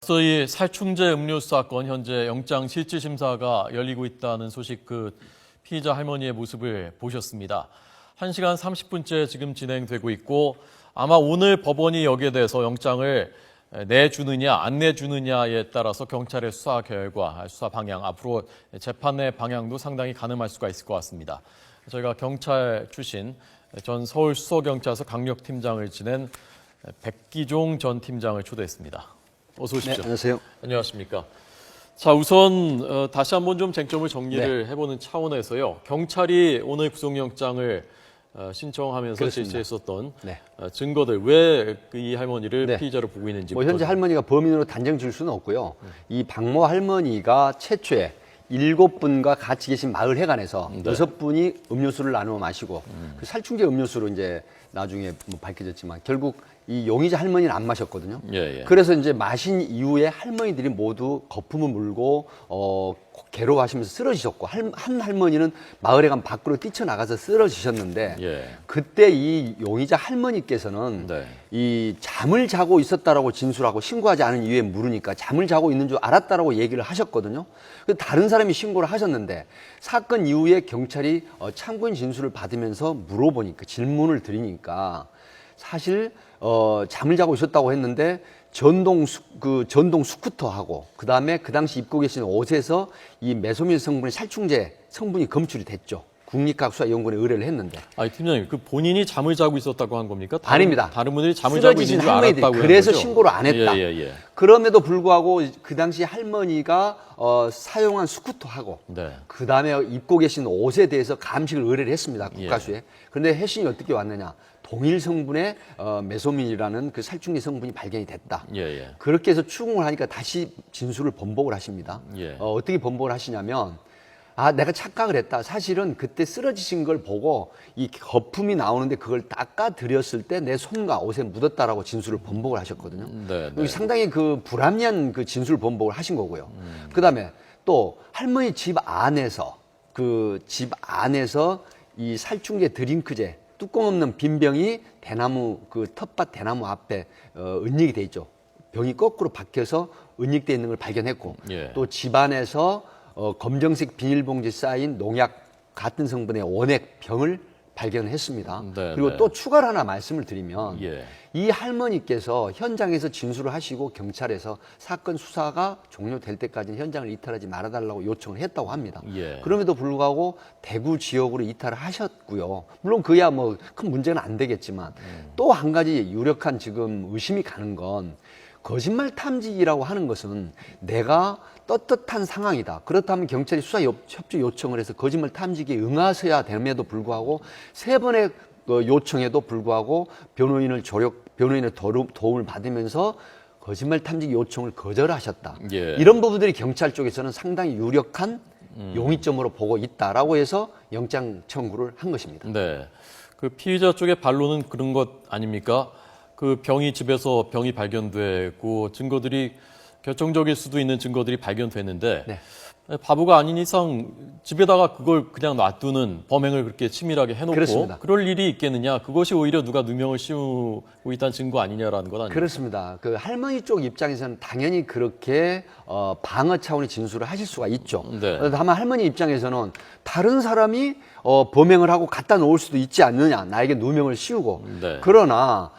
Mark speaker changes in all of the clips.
Speaker 1: 앞서 이 살충제 음료수 사건 현재 영장 실질 심사가 열리고 있다는 소식 피의자 할머니의 모습을 보셨습니다. 1시간 30분째 지금 진행되고 있고 아마 오늘 법원이 여기에 대해서 영장을 내주느냐 안 내주느냐에 따라서 경찰의 수사 결과, 수사 방향, 앞으로 재판의 방향도 상당히 가늠할 수가 있을 것 같습니다. 저희가 경찰 출신 전 서울수서경찰서 강력팀장을 지낸 백기종 전 팀장을 초대했습니다. 어서 오십시오.
Speaker 2: 네, 안녕하세요.
Speaker 1: 안녕하십니까. 자, 우선 다시 한번 좀 쟁점을 정리를 해보는 차원에서요. 경찰이 오늘 구속영장을 신청하면서
Speaker 2: 그렇습니다.
Speaker 1: 제시했었던
Speaker 2: 네.
Speaker 1: 증거들, 왜 이 할머니를
Speaker 2: 네.
Speaker 1: 피의자로 보고 있는지.
Speaker 2: 현재 할머니가 범인으로 단정 지을 수는 없고요. 이 박모 할머니가 최초에 7분과 같이 계신 마을 회관에서 6분이 음료수를 나누어 마시고 그 살충제 음료수로 이제 나중에 밝혀졌지만 결국 이 용의자 할머니는 안 마셨거든요.
Speaker 1: 예.
Speaker 2: 그래서 이제 마신 이후에 할머니들이 모두 거품을 물고 괴로워하시면서 쓰러지셨고 한 할머니는 마을에 간 밖으로 뛰쳐나가서 쓰러지셨는데 그때 이 용의자 할머니께서는 이 잠을 자고 있었다라고 진술하고 신고하지 않은 이유에 물으니까 잠을 자고 있는 줄 알았다라고 얘기를 하셨거든요. 다른 사람이 신고를 하셨는데 사건 이후에 경찰이 참고인 진술을 받으면서 물어보니까 질문을 드리니까 사실 잠을 자고 있었다고 했는데 전동 스쿠터하고 그다음에 그 당시 입고 계신 옷에서 이 메소밀 성분의 살충제 성분이 검출이 됐죠. 국립과학수사연구원에 의뢰를 했는데.
Speaker 1: 아니, 팀장님, 본인이 잠을 자고 있었다고 한 겁니까?
Speaker 2: 아닙니다.
Speaker 1: 다른 분들이 잠을 자고 있는 줄 알았다고
Speaker 2: 그래서 신고를 안 했다.
Speaker 1: 예.
Speaker 2: 그럼에도 불구하고 그 당시 할머니가 사용한 스쿠터하고 그다음에 입고 계신 옷에 대해서 감식을 의뢰를 했습니다. 국가수에. 그런데 해신이 어떻게 왔느냐. 동일 성분의 메소민이라는 그 살충제 성분이 발견이 됐다. 그렇게 해서 추궁을 하니까 다시 진술을 번복을 하십니다. 어떻게 번복을 하시냐면 내가 착각을 했다. 사실은 그때 쓰러지신 걸 보고 이 거품이 나오는데 그걸 닦아 드렸을 때 내 손과 옷에 묻었다라고 진술을 번복을 하셨거든요. 상당히 그 불합리한 그 진술 번복을 하신 거고요. 그다음에 또 할머니 집 안에서 이 살충제 드링크제 뚜껑 없는 빈 병이 대나무 텃밭 대나무 앞에 은닉이 돼 있죠. 병이 거꾸로 박혀서 은닉돼 있는 걸 발견했고 또 집안에서 검정색 비닐봉지 쌓인 농약 같은 성분의 원액 병을 발견했습니다. 그리고 또 추가로 하나 말씀을 드리면 이 할머니께서 현장에서 진술을 하시고 경찰에서 사건 수사가 종료될 때까지는 현장을 이탈하지 말아달라고 요청을 했다고 합니다. 그럼에도 불구하고 대구 지역으로 이탈을 하셨고요. 물론 그야 뭐 큰 문제는 안 되겠지만 또 한 가지 유력한 지금 의심이 가는 건 거짓말 탐지기라고 하는 것은 내가 떳떳한 상황이다. 그렇다면 경찰이 수사 협조 요청을 해서 거짓말 탐지기에 응하셔야 됨에도 불구하고 3번의 요청에도 불구하고 변호인의 도움을 받으면서 거짓말 탐지기 요청을 거절하셨다. 이런 부분들이 경찰 쪽에서는 상당히 유력한 용의점으로 보고 있다라고 해서 영장 청구를 한 것입니다.
Speaker 1: 그 피의자 쪽의 반론은 그런 것 아닙니까? 집에서 병이 발견되고 증거들이 결정적일 수도 있는 증거들이 발견됐는데 바보가 아닌 이상 집에다가 그걸 그냥 놔두는 범행을 그렇게 치밀하게 해놓고
Speaker 2: 그렇습니다.
Speaker 1: 그럴 일이 있겠느냐. 그것이 오히려 누가 누명을 씌우고 있다는 증거 아니냐라는 건 아닙니까?
Speaker 2: 그렇습니다. 그 할머니 쪽 입장에서는 당연히 그렇게 방어 차원의 진술을 하실 수가 있죠. 다만 할머니 입장에서는 다른 사람이 범행을 하고 갖다 놓을 수도 있지 않느냐. 나에게 누명을 씌우고. 그러나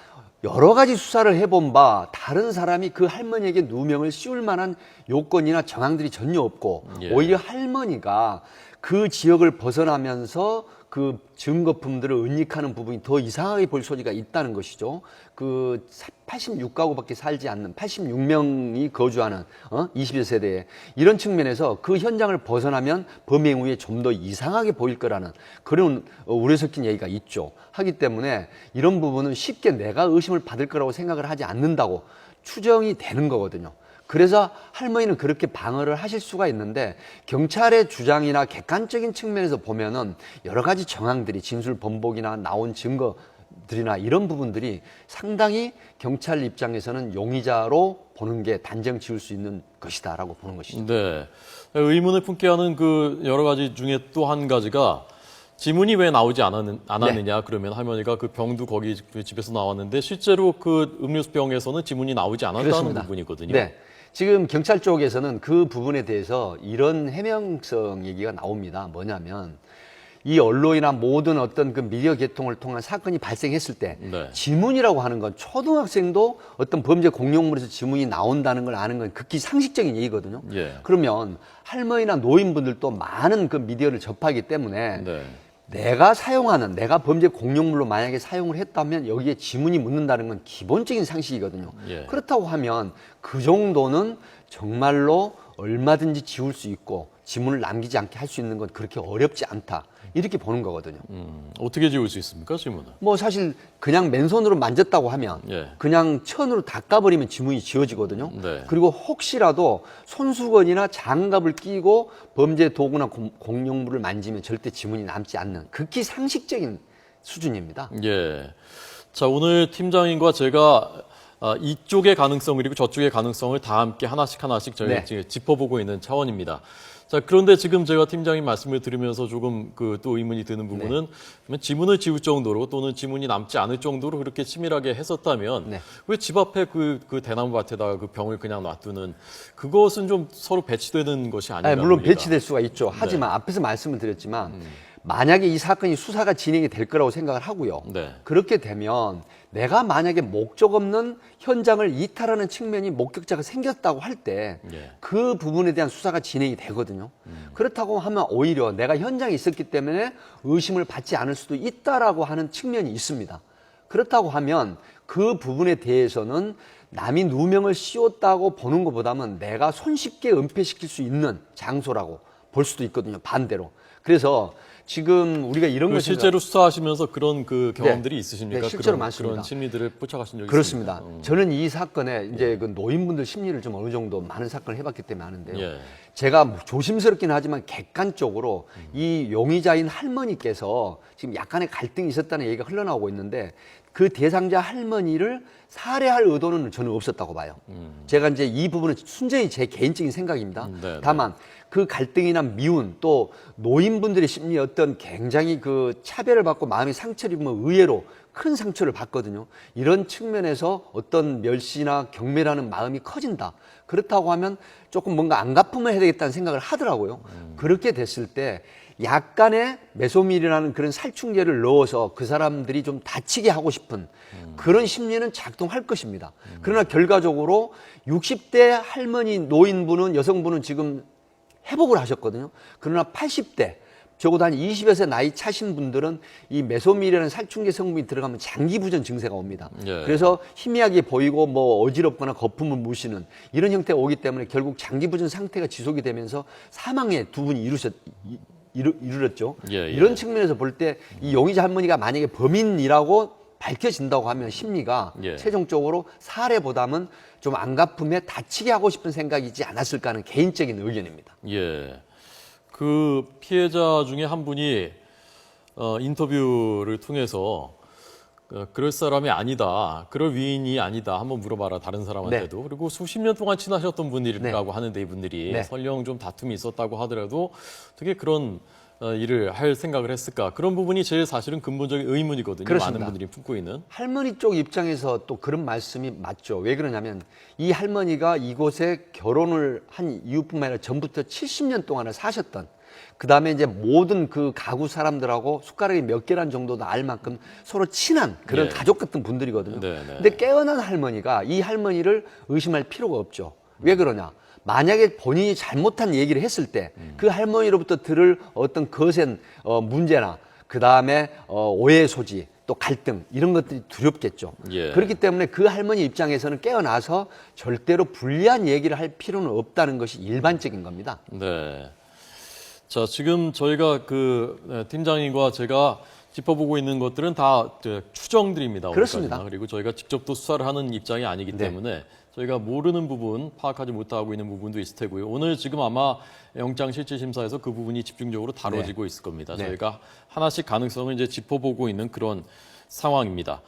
Speaker 2: 여러 가지 수사를 해본 바 다른 사람이 그 할머니에게 누명을 씌울 만한 요건이나 정황들이 전혀 없고 오히려 할머니가 그 지역을 벗어나면서 그 증거품들을 은닉하는 부분이 더 이상하게 볼 소지가 있다는 것이죠. 86가구밖에 살지 않는 86명이 거주하는 21세대에 이런 측면에서 그 현장을 벗어나면 범행 후에 좀 더 이상하게 보일 거라는 그런 우려 섞인 얘기가 있죠. 하기 때문에 이런 부분은 쉽게 내가 의심을 받을 거라고 생각을 하지 않는다고 추정이 되는 거거든요. 그래서 할머니는 그렇게 방어를 하실 수가 있는데 경찰의 주장이나 객관적인 측면에서 보면은 여러 가지 정황들이 진술 번복이나 나온 증거들이나 이런 부분들이 상당히 경찰 입장에서는 용의자로 보는 게 단정 지을 수 있는 것이다라고 보는 것이죠.
Speaker 1: 의문을 품게 하는 여러 가지 중에 또 한 가지가 지문이 왜 나오지 않았느냐 그러면 할머니가 그 병도 거기 집에서 나왔는데 실제로 그 음료수 병에서는 지문이 나오지 않았다는 부분이거든요.
Speaker 2: 지금 경찰 쪽에서는 그 부분에 대해서 이런 해명성 얘기가 나옵니다. 뭐냐면 이 언론이나 모든 어떤 그 미디어 계통을 통한 사건이 발생했을 때
Speaker 1: 네.
Speaker 2: 지문이라고 하는 건 초등학생도 어떤 범죄 공용물에서 지문이 나온다는 걸 아는 건 극히 상식적인 얘기거든요.
Speaker 1: 예.
Speaker 2: 그러면 할머니나 노인분들도 많은 그 미디어를 접하기 때문에
Speaker 1: 네.
Speaker 2: 내가 범죄 공용물로 만약에 사용을 했다면 여기에 지문이 묻는다는 건 기본적인 상식이거든요.
Speaker 1: 예.
Speaker 2: 그렇다고 하면 그 정도는 정말로 얼마든지 지울 수 있고 지문을 남기지 않게 할 수 있는 건 그렇게 어렵지 않다. 이렇게 보는 거거든요.
Speaker 1: 어떻게 지울 수 있습니까, 지문은?
Speaker 2: 뭐 사실 그냥 맨손으로 만졌다고 하면
Speaker 1: 예.
Speaker 2: 그냥 천으로 닦아버리면 지문이 지워지거든요.
Speaker 1: 네.
Speaker 2: 그리고 혹시라도 손수건이나 장갑을 끼고 범죄 도구나 공용물을 만지면 절대 지문이 남지 않는 극히 상식적인 수준입니다.
Speaker 1: 예. 자, 오늘 팀장님과 제가 이쪽의 가능성 그리고 저쪽의 가능성을 다 함께 하나씩 저희
Speaker 2: 네.
Speaker 1: 지금 짚어보고 있는 차원입니다. 자, 그런데 지금 제가 팀장님 말씀을 들으면서 조금 그 또 의문이 드는 부분은 그러면 지문을 지울 정도로 또는 지문이 남지 않을 정도로 그렇게 치밀하게 했었다면
Speaker 2: 네.
Speaker 1: 왜 집 앞에 그 대나무 밭에다가 그 병을 그냥 놔두는 그것은 좀 서로 배치되는 것이 아닌가
Speaker 2: 물론
Speaker 1: 봅니다.
Speaker 2: 배치될 수가 있죠. 하지만 앞에서 말씀을 드렸지만 만약에 이 사건이 수사가 진행이 될 거라고 생각을 하고요.
Speaker 1: 네.
Speaker 2: 그렇게 되면 내가 만약에 목적 없는 현장을 이탈하는 측면이 목격자가 생겼다고 할 때 그
Speaker 1: 예.
Speaker 2: 부분에 대한 수사가 진행이 되거든요. 그렇다고 하면 오히려 내가 현장에 있었기 때문에 의심을 받지 않을 수도 있다라고 하는 측면이 있습니다. 그렇다고 하면 그 부분에 대해서는 남이 누명을 씌웠다고 보는 것보다는 내가 손쉽게 은폐시킬 수 있는 장소라고 볼 수도 있거든요. 반대로. 그래서 지금 우리가 이런 걸
Speaker 1: 실제로 수사하시면서 그런 그 경험들이
Speaker 2: 네.
Speaker 1: 있으십니까?
Speaker 2: 네, 실제로
Speaker 1: 그런,
Speaker 2: 많습니다.
Speaker 1: 그런 심리들을 포착하신 적이
Speaker 2: 그렇습니다.
Speaker 1: 있습니까?
Speaker 2: 저는 이 사건에 이제 그 노인분들 심리를 좀 어느 정도 많은 사건을 해봤기 때문에 아는데요.
Speaker 1: 예.
Speaker 2: 제가 조심스럽긴 하지만 객관적으로 이 용의자인 할머니께서 지금 약간의 갈등이 있었다는 얘기가 흘러나오고 있는데 그 대상자 할머니를 살해할 의도는 저는 없었다고 봐요. 제가 이제 이 부분은 순전히 제 개인적인 생각입니다.
Speaker 1: 네,
Speaker 2: 다만 그 갈등이나 미운 또 노인분들의 심리에 어떤 굉장히 그 차별을 받고 마음이 상처를 입으면 의외로 큰 상처를 받거든요. 이런 측면에서 어떤 멸시나 경멸하는 마음이 커진다. 그렇다고 하면 조금 뭔가 안갚음을 해야 되겠다는 생각을 하더라고요. 그렇게 됐을 때 약간의 메소밀이라는 그런 살충제를 넣어서 그 사람들이 좀 다치게 하고 싶은 그런 심리는 작동할 것입니다. 그러나 결과적으로 60대 할머니 노인분은 여성분은 지금 회복을 하셨거든요. 그러나 80대 적어도 한 20에서 나이 차신 분들은 이 메소밀이라는 살충제 성분이 들어가면 장기부전 증세가 옵니다.
Speaker 1: 예.
Speaker 2: 그래서 희미하게 보이고 뭐 어지럽거나 거품을 무시는 이런 형태가 오기 때문에 결국 장기부전 상태가 지속이 되면서 사망에 두 분이 이르렀죠.
Speaker 1: 예, 예.
Speaker 2: 이런 측면에서 볼 때 이 용의자 할머니가 만약에 범인이라고 밝혀진다고 하면 심리가
Speaker 1: 예.
Speaker 2: 최종적으로 살해보다는 좀 안갚음에 다치게 하고 싶은 생각이지 않았을까 하는 개인적인 의견입니다.
Speaker 1: 예. 그 피해자 중에 한 분이 인터뷰를 통해서 그럴 사람이 아니다, 그럴 위인이 아니다 한번 물어봐라 다른 사람한테도.
Speaker 2: 네.
Speaker 1: 그리고 수십 년 동안 친하셨던 분이라고
Speaker 2: 네.
Speaker 1: 하는데 이분들이
Speaker 2: 네.
Speaker 1: 설령 좀 다툼이 있었다고 하더라도 어떻게 그런 일을 할 생각을 했을까? 그런 부분이 제일 사실은 근본적인 의문이거든요.
Speaker 2: 그렇습니다.
Speaker 1: 많은 분들이 품고 있는.
Speaker 2: 할머니 쪽 입장에서 또 그런 말씀이 맞죠. 왜 그러냐면 이 할머니가 이곳에 결혼을 한 이유뿐만 아니라 전부터 70년 동안을 사셨던 그 다음에 이제 모든 그 가구 사람들하고 숟가락이 몇 개란 정도도 알 만큼 서로 친한 그런
Speaker 1: 예.
Speaker 2: 가족 같은 분들이거든요.
Speaker 1: 네, 네.
Speaker 2: 근데 깨어난 할머니가 이 할머니를 의심할 필요가 없죠. 왜 그러냐? 만약에 본인이 잘못한 얘기를 했을 때 그 할머니로부터 들을 어떤 거센 문제나 그 다음에 오해의 소지 또 갈등 이런 것들이 두렵겠죠.
Speaker 1: 예.
Speaker 2: 그렇기 때문에 그 할머니 입장에서는 깨어나서 절대로 불리한 얘기를 할 필요는 없다는 것이 일반적인 겁니다.
Speaker 1: 네. 자, 지금 저희가 팀장님과 제가 짚어보고 있는 것들은 다 추정들입니다.
Speaker 2: 그렇습니다.
Speaker 1: 오늘까지는. 그리고 저희가 직접 또 수사를 하는 입장이 아니기
Speaker 2: 네.
Speaker 1: 때문에 저희가 모르는 부분, 파악하지 못하고 있는 부분도 있을 테고요. 오늘 지금 아마 영장실질심사에서 그 부분이 집중적으로 다뤄지고 있을 겁니다.
Speaker 2: 네.
Speaker 1: 저희가 하나씩 가능성을 이제 짚어보고 있는 그런 상황입니다.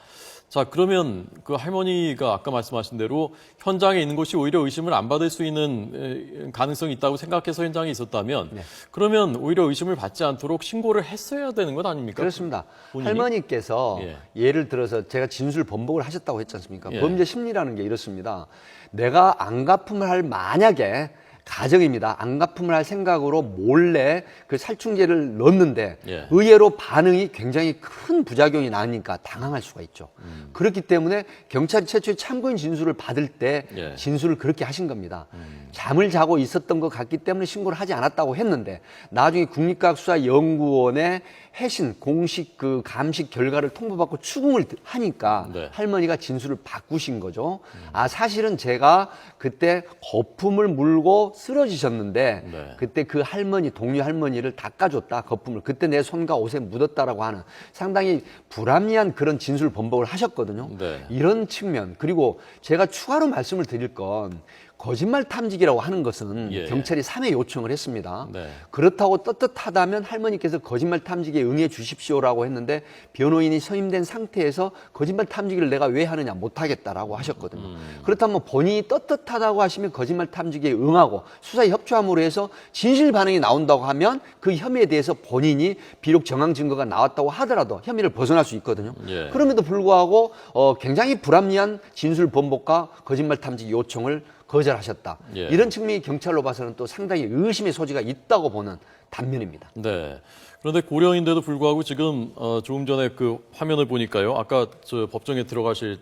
Speaker 1: 자, 그러면 그 할머니가 아까 말씀하신 대로 현장에 있는 것이 오히려 의심을 안 받을 수 있는 가능성이 있다고 생각해서 현장에 있었다면
Speaker 2: 네.
Speaker 1: 그러면 오히려 의심을 받지 않도록 신고를 했어야 되는 것 아닙니까?
Speaker 2: 그렇습니다.
Speaker 1: 본인이?
Speaker 2: 할머니께서 예를 들어서 제가 진술 번복을 하셨다고 했지 않습니까?
Speaker 1: 예.
Speaker 2: 범죄 심리라는 게 이렇습니다. 내가 안갚음을 할 만약에 가정입니다. 안갚음을 할 생각으로 몰래 그 살충제를 넣었는데
Speaker 1: 예.
Speaker 2: 의외로 반응이 굉장히 큰 부작용이 나니까 당황할 수가 있죠. 그렇기 때문에 경찰이 최초의 참고인 진술을 받을 때
Speaker 1: 예.
Speaker 2: 진술을 그렇게 하신 겁니다. 잠을 자고 있었던 것 같기 때문에 신고를 하지 않았다고 했는데 나중에 국립과학수사연구원의 해신 공식 그 감식 결과를 통보받고 추궁을 하니까
Speaker 1: 네.
Speaker 2: 할머니가 진술을 바꾸신 거죠. 아, 사실은 제가 그때 거품을 물고 쓰러지셨는데
Speaker 1: 네.
Speaker 2: 그때 그 할머니, 동료 할머니를 닦아줬다, 거품을. 그때 내 손과 옷에 묻었다라고 하는 상당히 불합리한 그런 진술 번복을 하셨거든요.
Speaker 1: 네.
Speaker 2: 이런 측면. 그리고 제가 추가로 말씀을 드릴 건 거짓말 탐지기라고 하는 것은
Speaker 1: 예.
Speaker 2: 경찰이 3회 요청을 했습니다.
Speaker 1: 네.
Speaker 2: 그렇다고 떳떳하다면 할머니께서 거짓말 탐지기에 응해 주십시오라고 했는데 변호인이 선임된 상태에서 거짓말 탐지기를 내가 왜 하느냐, 못하겠다라고 하셨거든요. 그렇다면 본인이 떳떳하다고 하시면 거짓말 탐지기에 응하고 수사에 협조함으로 해서 진실 반응이 나온다고 하면 그 혐의에 대해서 본인이 비록 정황 증거가 나왔다고 하더라도 혐의를 벗어날 수 있거든요.
Speaker 1: 예.
Speaker 2: 그럼에도 불구하고 굉장히 불합리한 진술 번복과 거짓말 탐지기 요청을 거절하셨다.
Speaker 1: 예.
Speaker 2: 이런 측면이 경찰로 봐서는 또 상당히 의심의 소지가 있다고 보는 단면입니다.
Speaker 1: 네. 그런데 고령인데도 불구하고 지금 조금 전에 그 화면을 보니까요. 아까 저 법정에 들어가실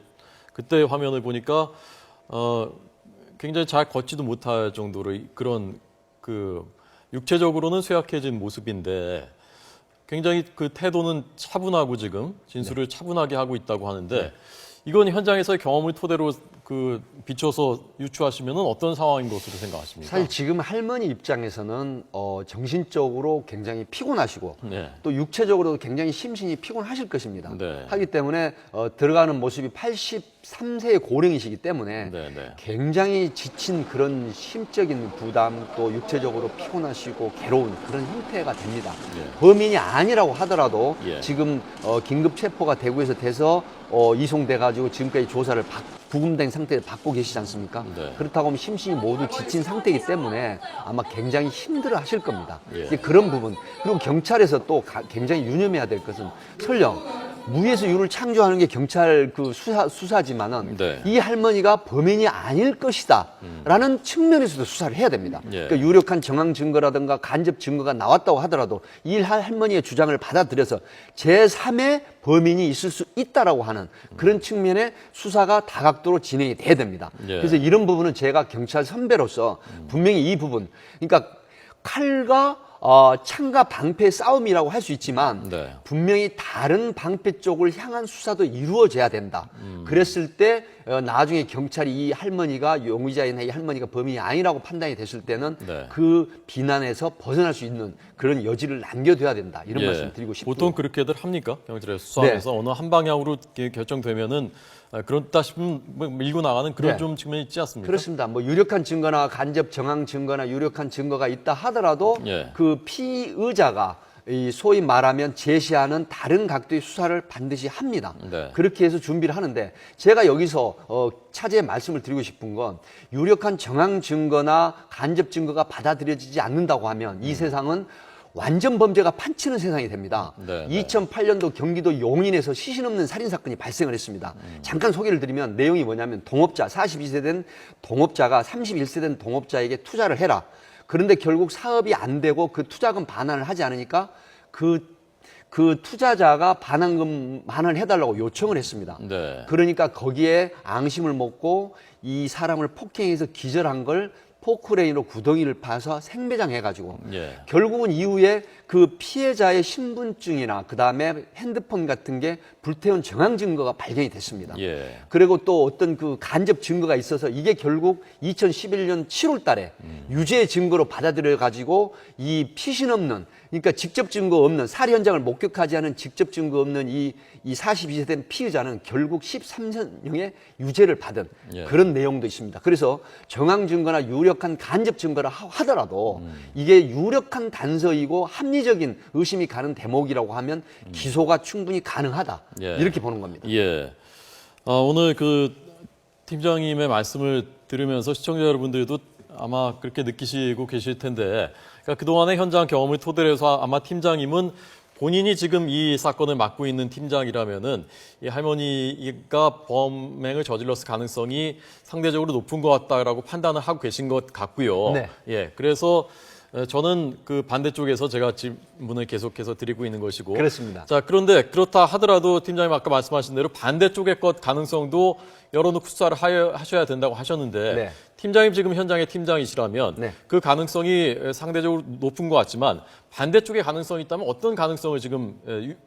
Speaker 1: 그때 화면을 보니까 굉장히 잘 걷지도 못할 정도로 그런 그 육체적으로는 쇠약해진 모습인데 굉장히 그 태도는 차분하고 지금 진술을 차분하게 하고 있다고 하는데 이건 현장에서의 경험을 토대로 그 비춰서 유추하시면 어떤 상황인 것으로 생각하십니까?
Speaker 2: 사실 지금 할머니 입장에서는 정신적으로 굉장히 피곤하시고
Speaker 1: 네.
Speaker 2: 또 육체적으로도 굉장히 심신이 피곤하실 것입니다.
Speaker 1: 네.
Speaker 2: 하기 때문에 들어가는 모습이 83세의 고령이시기 때문에
Speaker 1: 네, 네.
Speaker 2: 굉장히 지친 그런 심적인 부담 또 육체적으로 피곤하시고 괴로운 그런 형태가 됩니다.
Speaker 1: 예.
Speaker 2: 범인이 아니라고 하더라도
Speaker 1: 예.
Speaker 2: 지금 긴급 체포가 대구에서 돼서 이송돼 가지고 지금까지 조사를 구금된 상태를 받고 계시지 않습니까?
Speaker 1: 네.
Speaker 2: 그렇다고 하면 심신이 모두 지친 상태이기 때문에 아마 굉장히 힘들어 하실 겁니다.
Speaker 1: 예.
Speaker 2: 이제 그런 부분. 그리고 경찰에서 또 굉장히 유념해야 될 것은 설령 무에서 유를 창조하는 게 경찰 그 수사지만은
Speaker 1: 네.
Speaker 2: 이 할머니가 범인이 아닐 것이다라는 측면에서도 수사를 해야 됩니다.
Speaker 1: 예.
Speaker 2: 그러니까 유력한 정황 증거라든가 간접 증거가 나왔다고 하더라도 이 할머니의 주장을 받아들여서 제3의 범인이 있을 수 있다라고 하는 그런 측면의 수사가 다각도로 진행이 돼야 됩니다.
Speaker 1: 예.
Speaker 2: 그래서 이런 부분은 제가 경찰 선배로서 분명히 이 부분, 그러니까 칼과 창과 방패의 싸움이라고 할 수 있지만
Speaker 1: 네.
Speaker 2: 분명히 다른 방패 쪽을 향한 수사도 이루어져야 된다. 그랬을 때 나중에 경찰이 이 할머니가 용의자인 이 할머니가 범인이 아니라고 판단이 됐을 때는
Speaker 1: 네.
Speaker 2: 그 비난에서 벗어날 수 있는 그런 여지를 남겨둬야 된다. 이런
Speaker 1: 예.
Speaker 2: 말씀 드리고 싶고요.
Speaker 1: 보통 그렇게들 합니까? 경찰에서 수사하면서 어느 한 방향으로 결정되면은 그렇다 싶으면 뭐 밀고 나가는 그런
Speaker 2: 네.
Speaker 1: 좀 측면이 있지 않습니까?
Speaker 2: 그렇습니다. 뭐 유력한 증거나 간접 정황 증거나 유력한 증거가 있다 하더라도
Speaker 1: 예.
Speaker 2: 그 피의자가 이 소위 말하면 제시하는 다른 각도의 수사를 반드시 합니다.
Speaker 1: 네.
Speaker 2: 그렇게 해서 준비를 하는데 제가 여기서 차제에 말씀을 드리고 싶은 건 유력한 정황 증거나 간접 증거가 받아들여지지 않는다고 하면 이 세상은 완전 범죄가 판치는 세상이 됩니다.
Speaker 1: 네,
Speaker 2: 2008년도 경기도 용인에서 시신 없는 살인사건이 발생을 했습니다. 잠깐 소개를 드리면 내용이 뭐냐면 동업자, 42세 된 동업자가 31세 된 동업자에게 투자를 해라. 그런데 결국 사업이 안 되고 그 투자금 반환을 하지 않으니까 그 투자자가 반환금 반환을 해달라고 요청을 했습니다.
Speaker 1: 네.
Speaker 2: 그러니까 거기에 앙심을 먹고 이 사람을 폭행해서 기절한 걸 포크레인으로 구덩이를 파서 생매장해가지고
Speaker 1: 예.
Speaker 2: 결국은 이후에 그 피해자의 신분증이나 그 다음에 핸드폰 같은 게 불태운 정황 증거가 발견이 됐습니다.
Speaker 1: 예.
Speaker 2: 그리고 또 어떤 그 간접 증거가 있어서 이게 결국 2011년 7월 달에 유죄 증거로 받아들여 가지고 이 피신 없는, 그러니까 직접 증거 없는, 살해 현장을 목격하지 않은 직접 증거 없는 이 42세 된 피의자는 결국 13년형의 유죄를 받은
Speaker 1: 예.
Speaker 2: 그런 내용도 있습니다. 그래서 정황 증거나 유력한 간접 증거라 하더라도 이게 유력한 단서이고 합리적인 의심이 가는 대목이라고 하면 기소가 충분히 가능하다.
Speaker 1: 예.
Speaker 2: 이렇게 보는 겁니다.
Speaker 1: 예. 오늘 그 팀장님의 말씀을 들으면서 시청자 여러분들도 아마 그렇게 느끼시고 계실 텐데, 그러니까 그동안의 현장 경험을 토대로 해서 아마 팀장님은 본인이 지금 이 사건을 맡고 있는 팀장이라면은 이 할머니가 범행을 저질렀을 가능성이 상대적으로 높은 것 같다라고 판단을 하고 계신 것 같고요.
Speaker 2: 네.
Speaker 1: 예, 그래서 저는 그 반대쪽에서 제가 질문을 계속해서 드리고 있는 것이고.
Speaker 2: 그렇습니다.
Speaker 1: 자, 그런데 그렇다 하더라도 팀장님 아까 말씀하신 대로 반대쪽의 것 가능성도 열어놓고 수사를 하셔야 된다고 하셨는데,
Speaker 2: 네.
Speaker 1: 팀장님 지금 현장의 팀장이시라면
Speaker 2: 네.
Speaker 1: 그 가능성이 상대적으로 높은 것 같지만 반대쪽의 가능성이 있다면 어떤 가능성을 지금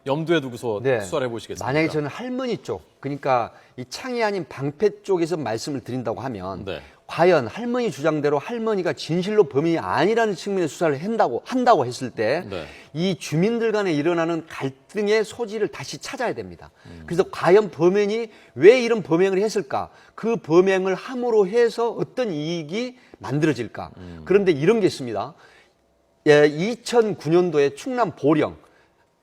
Speaker 1: 염두에 두고서 수사를 해보시겠습니까?
Speaker 2: 만약에 저는 할머니 쪽, 그러니까 이 창이 아닌 방패 쪽에서 말씀을 드린다고 하면
Speaker 1: 네.
Speaker 2: 과연 할머니 주장대로 할머니가 진실로 범인이 아니라는 측면의 수사를 한다고 했을 때 이 주민들 간에 일어나는 갈등의 소지를 다시 찾아야 됩니다. 그래서 과연 범인이 왜 이런 범행을 했을까? 그 범행을 함으로 해서 어떤 이익이 만들어질까? 그런데 이런 게 있습니다. 예, 2009년도에 충남 보령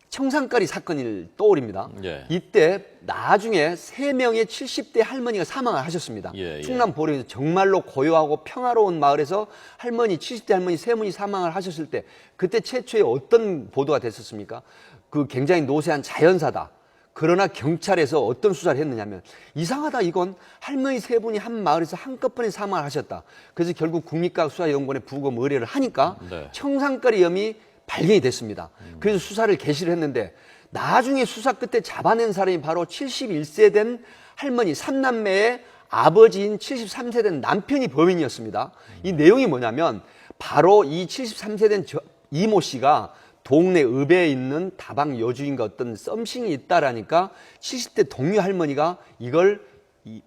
Speaker 2: 청산가리 사건이 떠오릅니다.
Speaker 1: 예.
Speaker 2: 이때 나중에 3명의 70대 할머니가 사망을 하셨습니다.
Speaker 1: 예.
Speaker 2: 충남 보령에서 정말로 고요하고 평화로운 마을에서 70대 할머니 3분이 사망을 하셨을 때 그때 최초에 어떤 보도가 됐었습니까? 그 굉장히 노쇠한 자연사다. 그러나 경찰에서 어떤 수사를 했느냐면 이상하다, 이건 할머니 3분이 한 마을에서 한꺼번에 사망을 하셨다. 그래서 결국 국립과학수사연구원에 부검 의뢰를 하니까 청산가리 염이 발견이 됐습니다. 그래서 수사를 개시를 했는데 나중에 수사 끝에 잡아낸 사람이 바로 71세 된 할머니 3남매의 아버지인 73세 된 남편이 범인이었습니다. 이 내용이 뭐냐면 바로 이 73세 된 이모 씨가 동네 읍에 있는 다방 여주인과 어떤 썸씽이 있다라니까 70대 동료 할머니가 이걸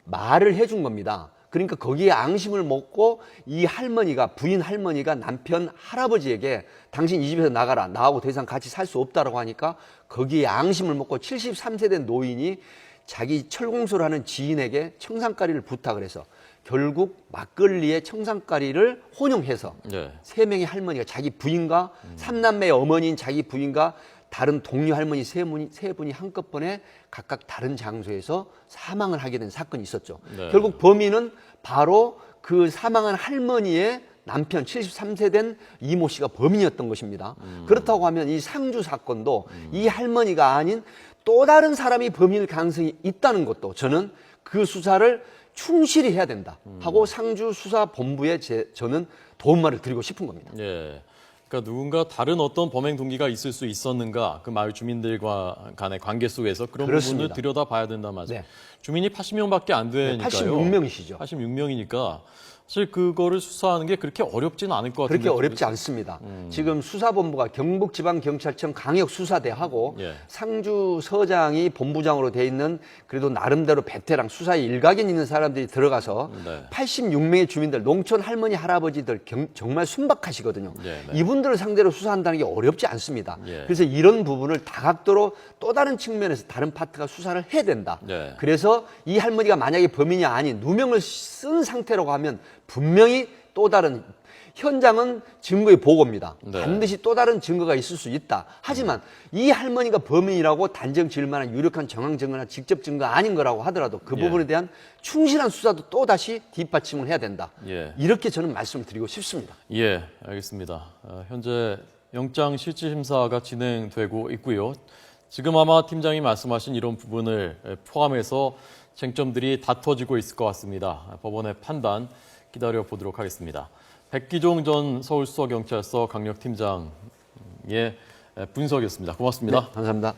Speaker 2: 말을 해준 겁니다. 그러니까 거기에 앙심을 먹고 이 할머니가, 부인 할머니가 남편 할아버지에게 당신 이 집에서 나가라, 나하고 더 이상 같이 살 수 없다라고 하니까 거기에 앙심을 먹고 73세 된 노인이 자기 철공소를 하는 지인에게 청산가리를 부탁을 해서 결국 막걸리에 청산가리를 혼용해서 3명의 할머니가 자기 부인과 3남매의 어머니인 자기 부인과 다른 동료 할머니 세 분이 한꺼번에 각각 다른 장소에서 사망을 하게 된 사건이 있었죠. 결국 범인은 바로 그 사망한 할머니의 남편 73세 된 이모 씨가 범인이었던 것입니다. 그렇다고 하면 이 상주 사건도 이 할머니가 아닌 또 다른 사람이 범인일 가능성이 있다는 것도 저는 그 수사를 충실히 해야 된다 하고 상주 수사본부에 저는 도움말을 드리고 싶은 겁니다.
Speaker 1: 예. 그러니까 누군가 다른 어떤 범행 동기가 있을 수 있었는가, 그 마을 주민들과 간의 관계 속에서 그런 부분을 들여다봐야 된다는 말씀. 주민이 80명밖에 안 되니까요.
Speaker 2: 86명이시죠.
Speaker 1: 86명이니까 사실 그거를 수사하는 게 그렇게 어렵지는 않을 것 같은데.
Speaker 2: 그렇게 어렵지 않습니다. 지금 수사본부가 경북지방경찰청 강역수사대하고 상주서장이 본부장으로 돼 있는 그래도 나름대로 베테랑 수사에 일가견 있는 사람들이 들어가서 86명의 주민들, 농촌 할머니 할아버지들 정말 순박하시거든요. 이분들을 상대로 수사한다는 게 어렵지 않습니다. 그래서 이런 부분을 다각도로 또 다른 측면에서 다른 파트가 수사를 해야 된다. 그래서 이 할머니가 만약에 범인이 아닌 누명을 쓴 상태라고 하면 분명히 또 다른, 현장은 증거의 보고입니다. 반드시 또 다른 증거가 있을 수 있다. 하지만 이 할머니가 범인이라고 단정 지을 만한 유력한 정황 증거나 직접 증거 아닌 거라고 하더라도 그 부분에 대한 충실한 수사도 또 다시 뒷받침을 해야 된다. 이렇게 저는 말씀을 드리고 싶습니다.
Speaker 1: 예, 알겠습니다. 현재 영장 실질심사가 진행되고 있고요. 지금 아마 팀장이 말씀하신 이런 부분을 포함해서 쟁점들이 다퉈지고 있을 것 같습니다. 법원의 판단 기다려 보도록 하겠습니다. 백기종 전 서울수서경찰서 강력팀장의 분석이었습니다. 고맙습니다.
Speaker 2: 네, 감사합니다.